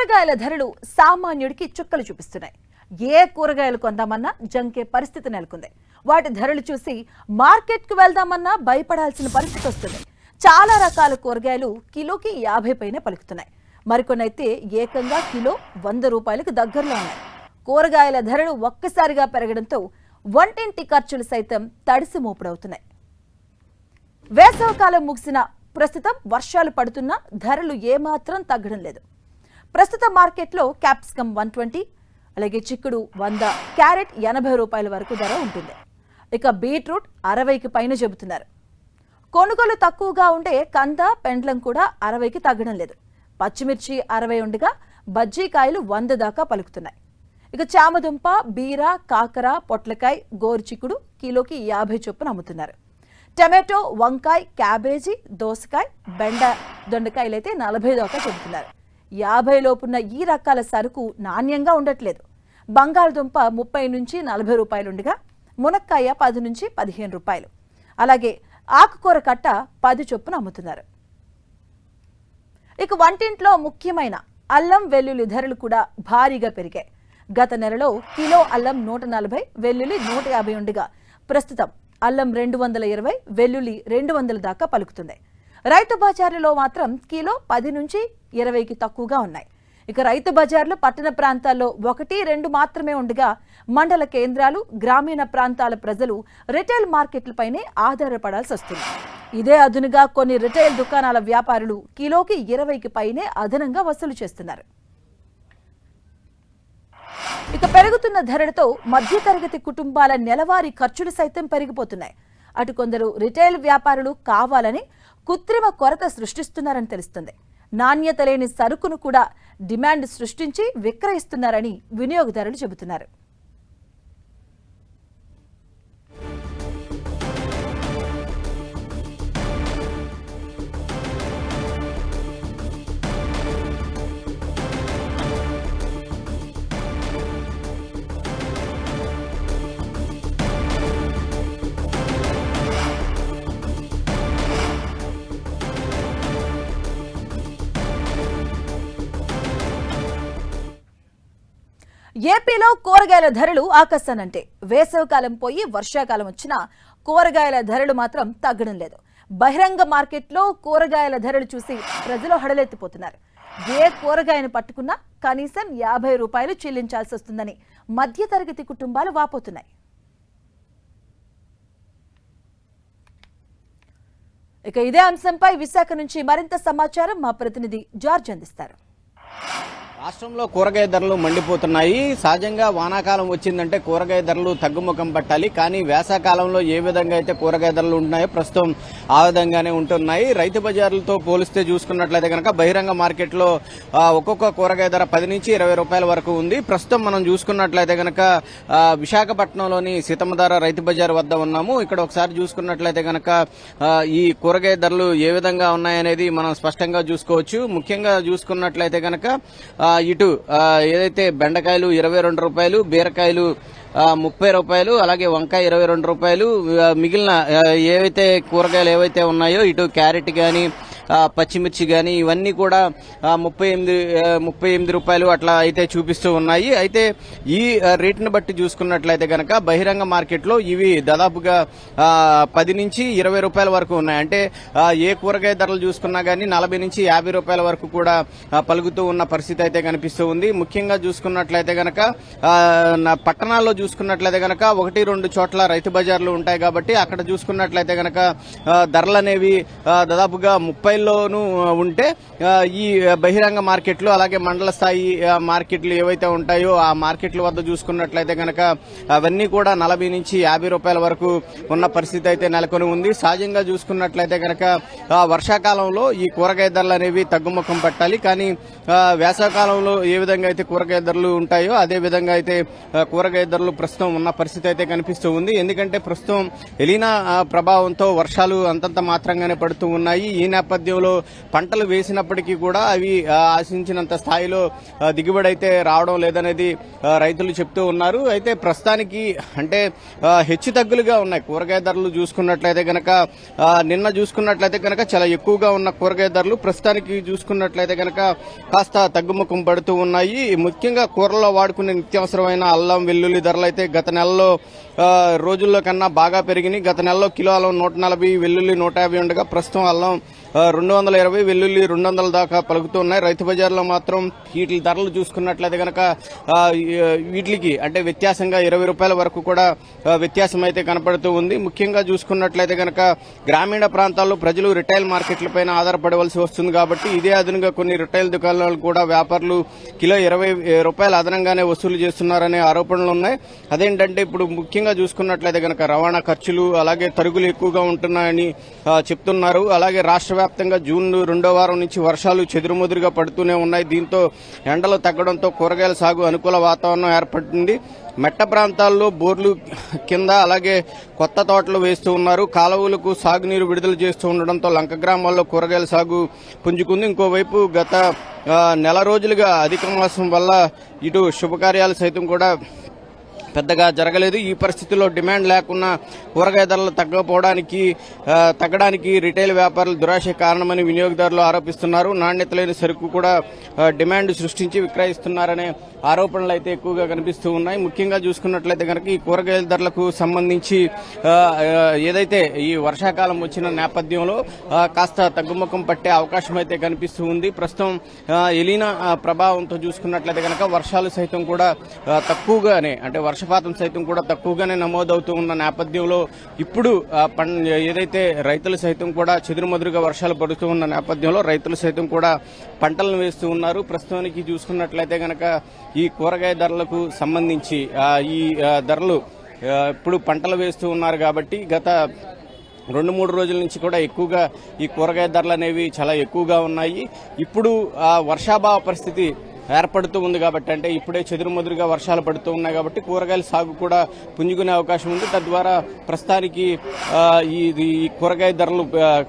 కూరగాయల ధరలు సామాన్యుడికి చుక్కలు చూపిస్తున్నాయి. ఏ కూరగాయలు కొందామన్నా జంకే పరిస్థితి నెలకొంది. వాటి ధరలు చూసి మార్కెట్కు వెళ్దామన్నా భయపడాల్సిన పరిస్థితి వస్తుంది. చాలా రకాల కూరగాయలు కిలోకి 50 పైనే పలుకుతున్నాయి. మరికొన్ని అయితే ఏకంగా కిలో 100 రూపాయలకు దగ్గరలో ఉన్నాయి. కూరగాయల ధరలు ఒక్కసారిగా పెరగడంతో వంటింటి ఖర్చులు సైతం తడిసి మోపుడవుతున్నాయి. వేసవికాలం ముగిసిన ప్రస్తుతం వర్షాలు పడుతున్నా ధరలు ఏమాత్రం తగ్గడం లేదు. ప్రస్తుత మార్కెట్లో క్యాప్సికమ్ 120, అలాగే చిక్కుడు 100, క్యారెట్ 80 రూపాయల వరకు ధర ఉంటుంది. ఇక బీట్రూట్ 60కి పైన చెబుతున్నారు. కొనుగోలు తక్కువగా ఉండే కంద, పెండ్లం కూడా 60కి తగ్గడం లేదు. పచ్చిమిర్చి 60 ఉండగా బజ్జీకాయలు 100 దాకా పలుకుతున్నాయి. ఇక చామదుంప, బీర, కాకర, పొట్లకాయ, గోరుచిక్కుడు కిలోకి 50 చొప్పున అమ్ముతున్నారు. టమాటో, వంకాయ, క్యాబేజీ, దోసకాయ, బెండ, దొండకాయలు అయితే 40 దాకా చెబుతున్నారు. 50 లోపున్న ఈ రకాల సరుకు నాణ్యంగా ఉండట్లేదు. బంగాళదుంప 30 నుంచి 40 రూపాయలు ఉండగా మునక్కాయ 10 నుంచి 15 రూపాయలు, అలాగే ఆకుకూర కట్ట 10 చొప్పున అమ్ముతున్నారు. ఇక వంటింట్లో ముఖ్యమైన అల్లం, వెల్లుల్లి ధరలు కూడా భారీగా పెరిగాయి. గత నెలలో కిలో అల్లం 140, వెల్లుల్లి 150 ఉండగా ప్రస్తుతం అల్లం 220, వెల్లుల్లి 200 దాకా పలుకుతుంది. రైతు బజార్లలో మాత్రం కిలో 10 నుంచి 20కి తక్కువగా ఉన్నాయి. ఇక రైతు బజార్లు పట్టణ ప్రాంతాల్లో 1, 2 మాత్రమే ఉండగా మండల కేంద్రాలు, గ్రామీణ ప్రాంతాల ప్రజలు రిటైల్ మార్కెట్లపైనే ఆధారపడాల్సి వస్తుంది. ఇదే అదునుగా కొన్ని రిటైల్ దుకాణాల వ్యాపారులు కిలోకి 20కి పైనే అదనంగా వసూలు చేస్తున్నారు. ఇక పెరుగుతున్న ధరలతో మధ్యతరగతి కుటుంబాల నెలవారీ ఖర్చులు సైతం పెరిగిపోతున్నాయి. అటు కొందరు రిటైల్ వ్యాపారులు కావాలని కృత్రిమ కొరత సృష్టిస్తున్నారని తెలుస్తుంది. నాణ్యత లేని సరుకును కూడా డిమాండ్ సృష్టించి విక్రయిస్తున్నారని వినియోగదారులు చెబుతున్నారు. ఏపీలో కూరగాయల ధరలు ఆకాశానంటే వేసవికాలం పోయి వర్షాకాలం వచ్చినా కూరగాయల ధరలు మాత్రం తగ్గడం లేదు. బహిరంగ మార్కెట్లో కూరగాయల ధరలు చూసి ప్రజలు హడలెత్తిపోతున్నారు. ఏ కూరగాయను పట్టుకున్నా కనీసం 50 రూపాయలు చెల్లించాల్సి వస్తుందని మధ్యతరగతి కుటుంబాలు వాపోతున్నాయి. ఇక ఇదే అంశంపై విశాఖ నుంచి మరింత సమాచారం మా ప్రతినిధి జార్జ్ అందిస్తారు. రాష్ట్రంలో కూరగాయ ధరలు మండిపోతున్నాయి. సహజంగా వానాకాలం వచ్చిందంటే కూరగాయ ధరలు తగ్గుముఖం పట్టాలి. కానీ వేసవకాలంలో ఏ విధంగా అయితే కూరగాయ ధరలు ఉంటున్నాయో ప్రస్తుతం ఆ విధంగానే ఉంటున్నాయి. రైతు బజార్లతో పోలిస్తే చూసుకున్నట్లయితే కనుక బహిరంగ మార్కెట్లో ఒక్కొక్క కూరగాయ ధర 10 నుంచి 20 రూపాయల వరకు ఉంది. ప్రస్తుతం మనం చూసుకున్నట్లయితే కనుక విశాఖపట్నంలోని సీతమ్మధార రైతు బజార్ వద్ద ఉన్నాము. ఇక్కడ ఒకసారి చూసుకున్నట్లయితే కనుక ఈ కూరగాయ ధరలు ఏ విధంగా ఉన్నాయనేది మనం స్పష్టంగా చూసుకోవచ్చు. ముఖ్యంగా చూసుకున్నట్లయితే కనుక ఇటు ఏదైతే బెండకాయలు 22 రూపాయలు, బీరకాయలు 30 రూపాయలు, అలాగే వంకాయ 22 రూపాయలు, మిగిలిన ఏవైతే కూరగాయలు ఏవైతే ఉన్నాయో ఇటు క్యారెట్ గాని, పచ్చిమిర్చి గాని ఇవన్నీ కూడా 38 రూపాయలు అట్లా అయితే చూపిస్తూ ఉన్నాయి. అయితే ఈ రేటును బట్టి చూసుకున్నట్లయితే కనుక బహిరంగ మార్కెట్లో ఇవి దాదాపుగా 10 నుంచి 20 రూపాయల వరకు ఉన్నాయి. అంటే ఏ కూరగాయ ధరలు చూసుకున్నా గానీ 40 నుంచి 50 రూపాయల వరకు కూడా పలుకుతూ ఉన్న పరిస్థితి అయితే కనిపిస్తూ ఉంది. ముఖ్యంగా చూసుకున్నట్లయితే కనుక పట్టణాల్లో చూసుకున్నట్లయితే కనుక 1-2 చోట్ల రైతు బజార్లు ఉంటాయి కాబట్టి అక్కడ చూసుకున్నట్లయితే కనుక ధరలు అనేవి దాదాపుగా 30లోనూ ఉంటే ఈ బహిరంగ మార్కెట్లు అలాగే మండల స్థాయి మార్కెట్లు ఏవైతే ఉంటాయో ఆ మార్కెట్ల వద్ద చూసుకున్నట్లయితే కనుక అవన్నీ కూడా 40 నుంచి 50 రూపాయల వరకు ఉన్న పరిస్థితి అయితే నెలకొని ఉంది. సహజంగా చూసుకున్నట్లయితే కనుక వర్షాకాలంలో ఈ కూరగాయ ధరలు అనేవి తగ్గుముఖం పట్టాలి. కానీ వేసవకాలంలో ఏ విధంగా అయితే కూరగాయ ధరలు ఉంటాయో అదే విధంగా అయితే కూరగాయ ధరలు ప్రస్తుతం ఉన్న పరిస్థితి అయితే కనిపిస్తూ ఉంది. ఎందుకంటే ప్రస్తుతం ఎలీనా ప్రభావంతో వర్షాలు అంతంత మాత్రంగానే పడుతూ ఉన్నాయి. ఈ నేపథ్యంలో నేపథ్యంలో పంటలు వేసినప్పటికీ కూడా అవి ఆశించినంత స్థాయిలో దిగుబడి అయితే రావడం లేదనేది రైతులు చెప్తూ ఉన్నారు. అయితే ప్రస్తుతానికి అంటే హెచ్చు తగ్గులుగా ఉన్నాయి కూరగాయ ధరలు చూసుకున్నట్లయితే గనక. నిన్న చూసుకున్నట్లయితే గనక చాలా ఎక్కువగా ఉన్న కూరగాయ ధరలు ప్రస్తుతానికి చూసుకున్నట్లయితే గనక కాస్త తగ్గుముఖం పడుతూ ఉన్నాయి. ముఖ్యంగా కూరల్లో వాడుకునే నిత్యావసరమైన అల్లం, వెల్లుల్లి ధరలు అయితే గత నెలలో రోజుల్లో కన్నా బాగా పెరిగినాయి. గత నెలలో కిలో అల్లం 140, వెల్లుల్లి 150 ఉండగా ప్రస్తుతం అల్లం 220, వెల్లుల్లి 200 దాకా పలుకుతున్నాయి. రైతు బజార్లో మాత్రం వీటి ధరలు చూసుకున్నట్లయితే గనక వీటికి అంటే వ్యత్యాసంగా 20 రూపాయల వరకు కూడా వ్యత్యాసం అయితే కనపడుతూ ఉంది. ముఖ్యంగా చూసుకున్నట్లయితే గనక గ్రామీణ ప్రాంతాల్లో ప్రజలు రిటైల్ మార్కెట్లపైన ఆధారపడవలసి వస్తుంది కాబట్టి ఇదే అదనంగా కొన్ని రిటైల్ దుకాణాలు కూడా వ్యాపారులు కిలో 20 రూపాయలు అదనంగానే వసూలు చేస్తున్నారనే ఆరోపణలు ఉన్నాయి. అదేంటంటే ఇప్పుడు ముఖ్యంగా చూసుకున్నట్లయితే గనక రవాణా ఖర్చులు అలాగే తరుగులు ఎక్కువగా ఉంటున్నాయని చెప్తున్నారు. అలాగే రాష్ట్ర వ్యాప్తంగా జూన్ 2వ వారం నుంచి వర్షాలు చెదురుముదురుగా పడుతూనే ఉన్నాయి. దీంతో ఎండలు తగ్గడంతో కూరగాయల సాగు అనుకూల వాతావరణం ఏర్పడింది. మెట్ట ప్రాంతాల్లో బోర్లు కింద అలాగే కొత్త తోటలు వేస్తూ ఉన్నారు. కాలువలకు సాగునీరు విడుదల చేస్తూ ఉండడంతో లంక గ్రామాల్లో కూరగాయల సాగు పుంజుకుంది. ఇంకోవైపు గత నెల రోజులుగా అధిక మాసం వల్ల ఇటు శుభకార్యాలు సైతం కూడా పెద్దగా జరగలేదు. ఈ పరిస్థితుల్లో డిమాండ్ లేకున్నా కూరగాయ ధరలు తగ్గడానికి రిటైల్ వ్యాపారులు దురాశ కారణమని వినియోగదారులు ఆరోపిస్తున్నారు. నాణ్యత లేని సరుకు కూడా డిమాండ్ సృష్టించి విక్రయిస్తున్నారనే ఆరోపణలు అయితే ఎక్కువగా కనిపిస్తూ ఉన్నాయి. ముఖ్యంగా చూసుకున్నట్లయితే కనుక ఈ కూరగాయల ధరలకు సంబంధించి ఏదైతే ఈ వర్షాకాలం వచ్చిన నేపథ్యంలో కాస్త తగ్గుముఖం పట్టే అవకాశం అయితే కనిపిస్తూ ఉంది. ప్రస్తుతం ఎలీనా ప్రభావంతో చూసుకున్నట్లయితే కనుక వర్షాలు సైతం కూడా తక్కువగానే అంటే వర్షపాతం సైతం కూడా తక్కువగానే నమోదవుతూ ఉన్న నేపథ్యంలో ఇప్పుడు ఏదైతే రైతులు సైతం కూడా చెదురుమదురుగా వర్షాలు పడుతూ ఉన్న నేపథ్యంలో రైతులు సైతం కూడా పంటలను వేస్తూ ఉన్నారు. ప్రస్తుతానికి చూసుకున్నట్లయితే గనక ఈ కూరగాయ ధరలకు సంబంధించి ఈ ధరలు ఇప్పుడు పంటలు వేస్తూ ఉన్నారు కాబట్టి గత 2-3 రోజుల నుంచి కూడా ఎక్కువగా ఈ కూరగాయ ధరలు అనేవి చాలా ఎక్కువగా ఉన్నాయి. ఇప్పుడు వర్షాభావ పరిస్థితి ఏర్పడుతూ ఉంది కాబట్టి అంటే ఇప్పుడే చెదురుమదురుగా వర్షాలు పడుతూ ఉన్నాయి కాబట్టి కూరగాయల సాగు కూడా పుంజుకునే అవకాశం ఉంది. తద్వారా ప్రస్తుతానికి ఈ కూరగాయ ధరలు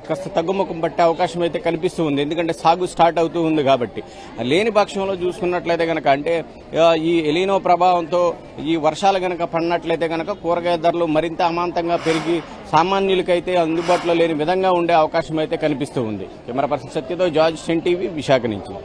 కాస్త తగ్గుముఖం పట్టే అవకాశం అయితే కనిపిస్తూ ఉంది. ఎందుకంటే సాగు స్టార్ట్ అవుతూ ఉంది కాబట్టి. లేని పక్షంలో చూసుకున్నట్లయితే కనుక అంటే ఈ ఎలీనో ప్రభావంతో ఈ వర్షాలు కనుక పడినట్లయితే కనుక కూరగాయ ధరలు మరింత అమాంతంగా పెరిగి సామాన్యులకైతే అందుబాటులో లేని విధంగా ఉండే అవకాశం అయితే కనిపిస్తూ ఉంది. కెమెరా పర్సన్ సత్యతో జార్జ్, సెన్ టీవీ, విశాఖ నుంచి.